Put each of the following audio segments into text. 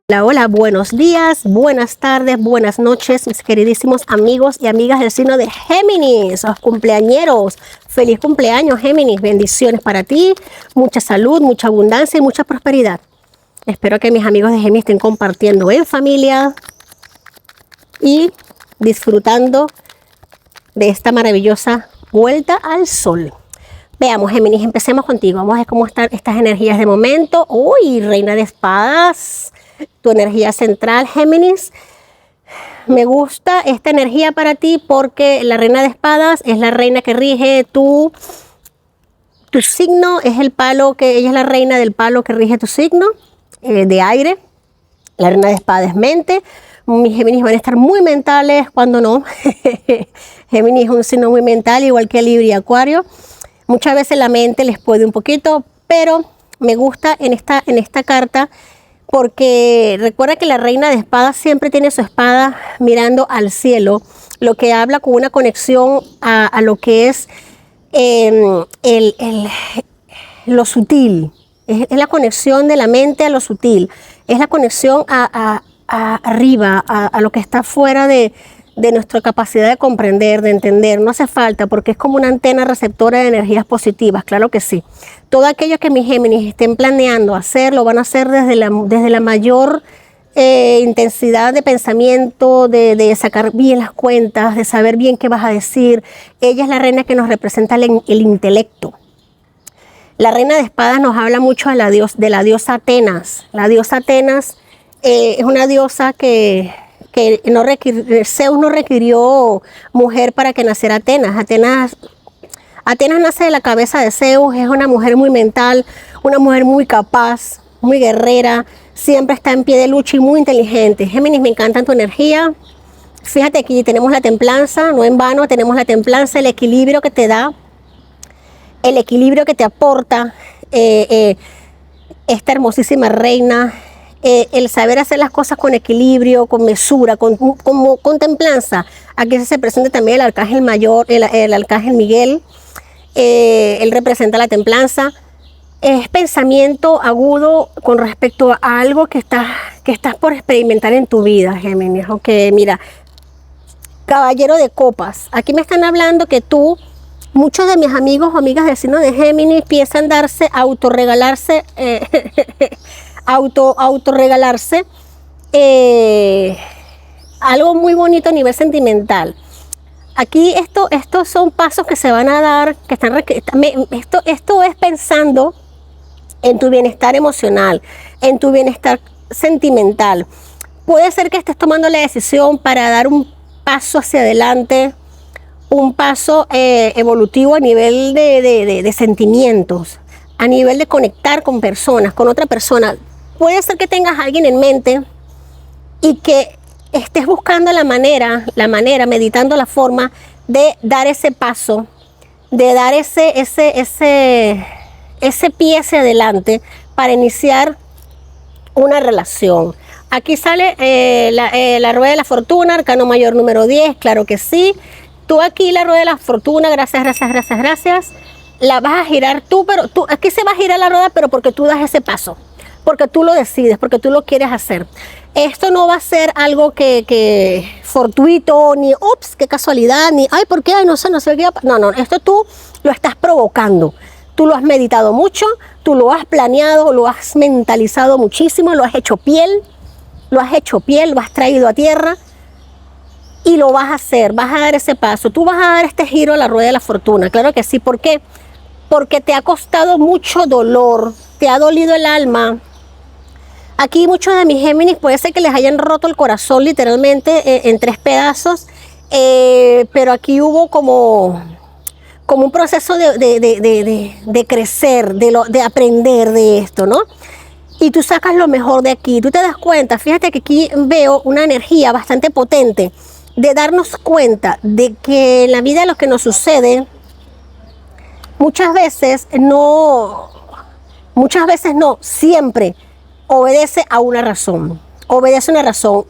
Hola, hola, buenos días, buenas tardes, buenas noches, mis queridísimos amigos y amigas del signo de Géminis, los cumpleañeros. Feliz cumpleaños, Géminis. Bendiciones para ti, mucha salud, mucha abundancia y mucha prosperidad. Espero que mis amigos de Géminis estén compartiendo en familia y disfrutando de esta maravillosa vuelta al sol. Veamos, Géminis, empecemos contigo. Vamos a ver cómo están estas energías de momento. Uy, Reina de Espadas. Tu energía central, Géminis. Me gusta esta energía para ti porque la Reina de Espadas es la reina que rige tu signo, es el palo que ella es la reina del palo que rige tu signo de aire. La Reina de Espadas es mente. Mis Géminis van a estar muy mentales, cuando no. Géminis es un signo muy mental, igual que Libra y Acuario. Muchas veces la mente les puede un poquito, pero me gusta en esta carta. Porque recuerda que la Reina de Espadas siempre tiene su espada mirando al cielo, lo que habla con una conexión a lo que es lo sutil. Es la conexión de la mente a lo sutil. Es la conexión arriba, a lo que está fuera de nuestra capacidad de comprender, de entender. No hace falta, porque es como una antena receptora de energías positivas, claro que sí. Todo aquello que mis Géminis estén planeando hacer, lo van a hacer desde la mayor intensidad de pensamiento, de sacar bien las cuentas, de saber bien qué vas a decir. Ella es la reina que nos representa el intelecto. La Reina de Espadas nos habla mucho de la diosa Atenas. La diosa Atenas es una diosa que Zeus no requirió mujer para que naciera Atenas. Atenas nace de la cabeza de Zeus, es una mujer muy mental, una mujer muy capaz, muy guerrera, siempre está en pie de lucha y muy inteligente. Géminis, me encanta tu energía. Fíjate, aquí tenemos la templanza, no en vano, tenemos la templanza, el equilibrio que te da, el equilibrio que te aporta esta hermosísima reina. El saber hacer las cosas con equilibrio, con mesura, con templanza. Aquí se presenta también el arcángel mayor, el arcángel Miguel. Él representa la templanza. Es pensamiento agudo con respecto a algo que estás por experimentar en tu vida, Géminis. Ok, mira, caballero de copas. Aquí me están hablando que muchos de mis amigos o amigas del signo de Géminis piensan autorregalarse algo muy bonito a nivel sentimental. Aquí estos son pasos que se van a dar, esto es pensando en tu bienestar emocional, en tu bienestar sentimental. Puede ser que estés tomando la decisión para dar un paso hacia adelante, un paso evolutivo a nivel de sentimientos, a nivel de conectar con personas, con otra persona. Puede ser que tengas a alguien en mente y que estés buscando la manera, meditando la forma de dar ese paso, de dar ese pie hacia adelante para iniciar una relación. Aquí sale la rueda de la fortuna, arcano mayor número 10, claro que sí. Tú aquí la rueda de la fortuna, gracias, la vas a girar tú, pero aquí se va a girar la rueda, pero porque tú das ese paso. Porque tú lo decides, porque tú lo quieres hacer. Esto no va a ser algo que fortuito, ni ups, qué casualidad, ni ay, ¿por qué? Ay, no sé qué. No, esto tú lo estás provocando. Tú lo has meditado mucho, tú lo has planeado, lo has mentalizado muchísimo, lo has hecho piel, lo has traído a tierra y lo vas a hacer, vas a dar ese paso. Tú vas a dar este giro a la rueda de la fortuna, claro que sí. ¿Por qué? Porque te ha costado mucho dolor, te ha dolido el alma. Aquí muchos de mis Géminis puede ser que les hayan roto el corazón literalmente en 3 pedazos, pero aquí hubo como un proceso de crecer, de aprender de esto, ¿no? Y tú sacas lo mejor de aquí, tú te das cuenta, fíjate que aquí veo una energía bastante potente de darnos cuenta de que en la vida de lo que nos sucede, muchas veces no, siempre obedece a una razón,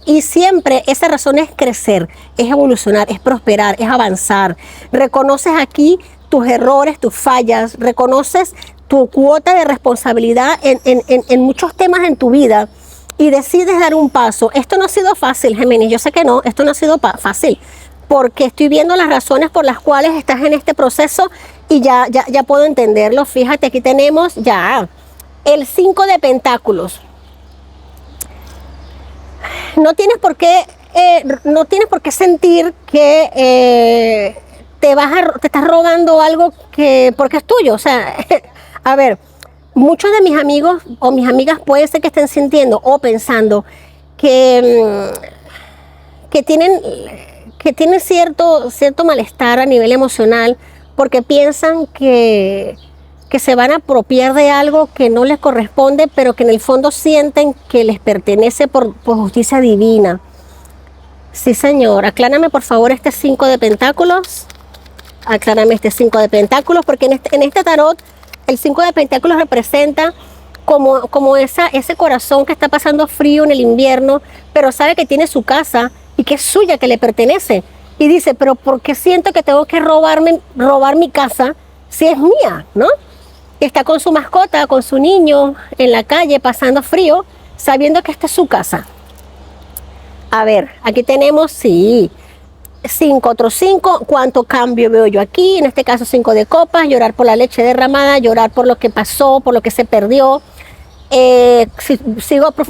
y siempre esa razón es crecer, es evolucionar, es prosperar, es avanzar. Reconoces aquí tus errores, tus fallas, reconoces tu cuota de responsabilidad en muchos temas en tu vida y decides dar un paso. Esto no ha sido fácil, Géminis, yo sé que no, esto no ha sido fácil, porque estoy viendo las razones por las cuales estás en este proceso y ya puedo entenderlo. Fíjate, aquí tenemos ya el 5 de Pentáculos. No tienes por qué sentir que te estás robando algo porque es tuyo. O sea, a ver, muchos de mis amigos o mis amigas puede ser que estén sintiendo o pensando que tienen cierto malestar a nivel emocional porque piensan que se van a apropiar de algo que no les corresponde, pero que en el fondo sienten que les pertenece por justicia divina. Sí, señor. Aclárame, por favor, este 5 de Pentáculos. Aclárame este 5 de Pentáculos, porque en este tarot, el 5 de Pentáculos representa como ese corazón que está pasando frío en el invierno, pero sabe que tiene su casa y que es suya, que le pertenece. Y dice, pero ¿por qué siento que tengo que robar mi casa si es mía, no? Está con su mascota, con su niño en la calle pasando frío, sabiendo que esta es su casa. A ver, aquí tenemos, sí, 5, otro 5. ¿Cuánto cambio veo yo aquí? En este caso 5 de copas, llorar por la leche derramada, llorar por lo que pasó, por lo que se perdió.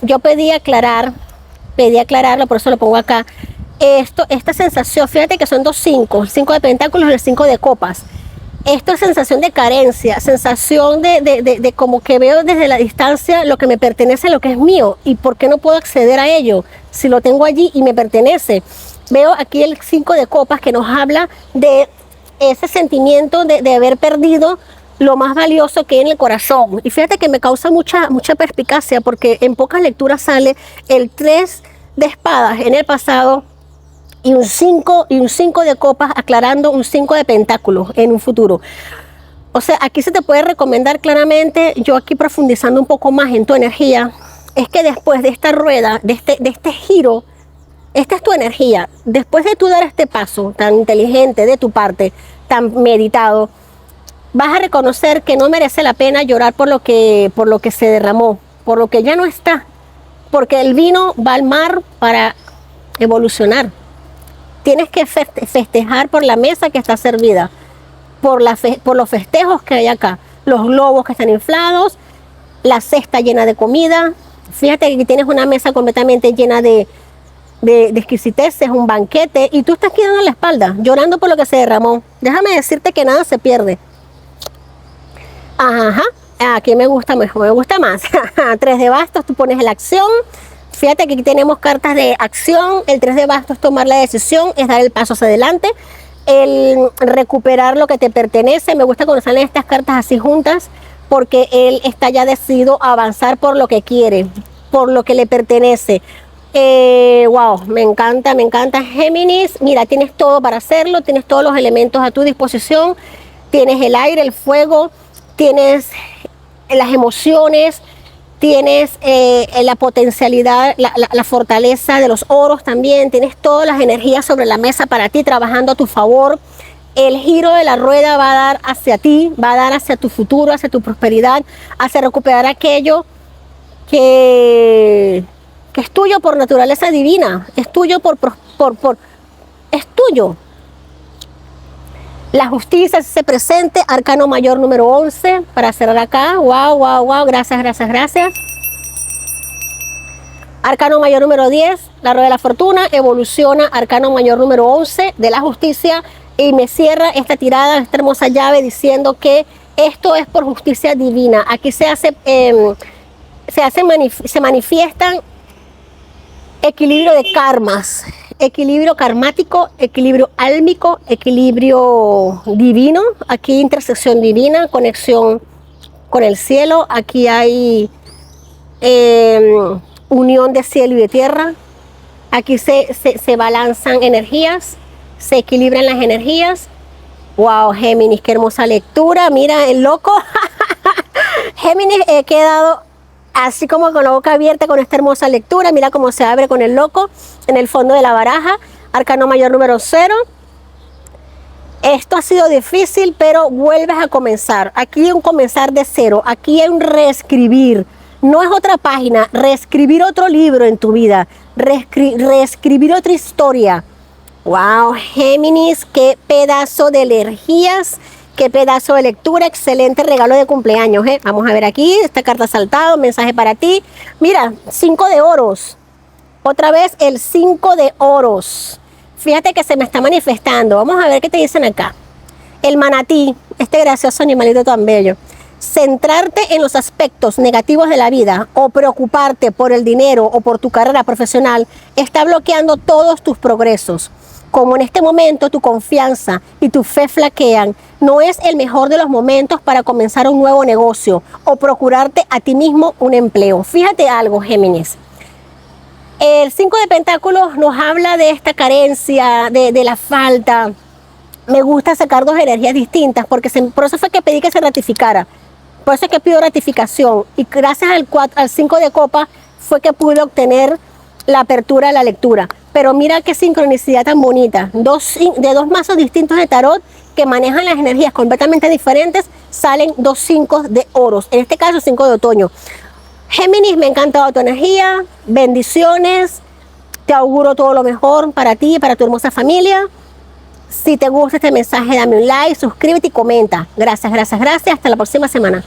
Yo pedí aclararlo, por eso lo pongo acá. Esta sensación, fíjate que son dos 5, el 5 de Pentáculos y el 5 de copas. Esto es sensación de carencia, sensación de como que veo desde la distancia lo que me pertenece, lo que es mío, y por qué no puedo acceder a ello si lo tengo allí y me pertenece. Veo aquí el 5 de copas que nos habla de ese sentimiento de haber perdido lo más valioso que hay en el corazón. Y fíjate que me causa mucha perspicacia porque en pocas lecturas sale el 3 de espadas en el pasado y un 5 de copas aclarando un 5 de pentáculos en un futuro. O sea, aquí se te puede recomendar claramente, yo aquí profundizando un poco más en tu energía, es que después de esta rueda, de este giro, esta es tu energía. Después de tú dar este paso tan inteligente de tu parte, tan meditado, vas a reconocer que no merece la pena llorar por lo que se derramó, por lo que ya no está, porque el vino va al mar para evolucionar. Tienes que festejar por la mesa que está servida, por los festejos que hay acá, los globos que están inflados, la cesta llena de comida. Fíjate que aquí tienes una mesa completamente llena de exquisiteces, un banquete, y tú estás quedando en la espalda, llorando por lo que se derramó. Déjame decirte que nada se pierde. Ajá, aquí me gusta mejor, me gusta más. 3 de bastos, tú pones la acción. Fíjate que aquí tenemos cartas de acción. El 3 de bastos es tomar la decisión, es dar el paso hacia adelante, el recuperar lo que te pertenece. Me gusta cuando salen estas cartas así juntas, porque él está ya decidido a avanzar por lo que quiere, por lo que le pertenece. Wow, me encanta, Géminis. Mira, tienes todo para hacerlo, tienes todos los elementos a tu disposición. Tienes el aire, el fuego, tienes las emociones, tienes la potencialidad, la fortaleza de los oros también. Tienes todas las energías sobre la mesa para ti, trabajando a tu favor. El giro de la rueda va a dar hacia ti, va a dar hacia tu futuro, hacia tu prosperidad, hacia recuperar aquello que es tuyo por naturaleza divina, es tuyo es tuyo. La justicia se presente, arcano mayor número 11, para cerrar acá. Wow, gracias. Arcano mayor número 10, la rueda de la fortuna, evoluciona, arcano mayor número 11 de la justicia, y me cierra esta tirada, esta hermosa llave, diciendo que esto es por justicia divina. Aquí se manifiestan equilibrio de karmas, equilibrio karmático, equilibrio álmico, equilibrio divino. Aquí intersección divina, conexión con el cielo. Aquí hay unión de cielo y de tierra. Aquí se balanzan energías, se equilibran las energías. Wow, Géminis, qué hermosa lectura. Mira, el loco. Géminis, he quedado así como con la boca abierta con esta hermosa lectura. Mira cómo se abre con el loco en el fondo de la baraja. Arcano mayor número 0. Esto ha sido difícil, pero vuelves a comenzar. Aquí hay un comenzar de cero. Aquí hay un reescribir. No es otra página, reescribir otro libro en tu vida, reescribir otra historia. Wow, Géminis, qué pedazo de energías, qué pedazo de lectura, excelente regalo de cumpleaños. Vamos a ver aquí, esta carta saltado, mensaje para ti. Mira, 5 de oros. Otra vez el 5 de oros. Fíjate que se me está manifestando. Vamos a ver qué te dicen acá. El manatí, este gracioso animalito tan bello. Centrarte en los aspectos negativos de la vida o preocuparte por el dinero o por tu carrera profesional está bloqueando todos tus progresos. Como en este momento tu confianza y tu fe flaquean, no es el mejor de los momentos para comenzar un nuevo negocio o procurarte a ti mismo un empleo. Fíjate algo, Géminis. El 5 de Pentáculos nos habla de esta carencia, de la falta. Me gusta sacar dos energías distintas porque por eso fue que pedí que se ratificara. Por eso es que pido ratificación. Y gracias al 5 de copas fue que pude obtener la apertura de la lectura. Pero mira qué sincronicidad tan bonita. De dos mazos distintos de tarot que manejan las energías completamente diferentes, salen 2 5 de oros. En este caso, 5 de otoño. Géminis, me ha encantado tu energía. Bendiciones. Te auguro todo lo mejor para ti y para tu hermosa familia. Si te gusta este mensaje, dame un like, suscríbete y comenta. Gracias, gracias, gracias. Hasta la próxima semana.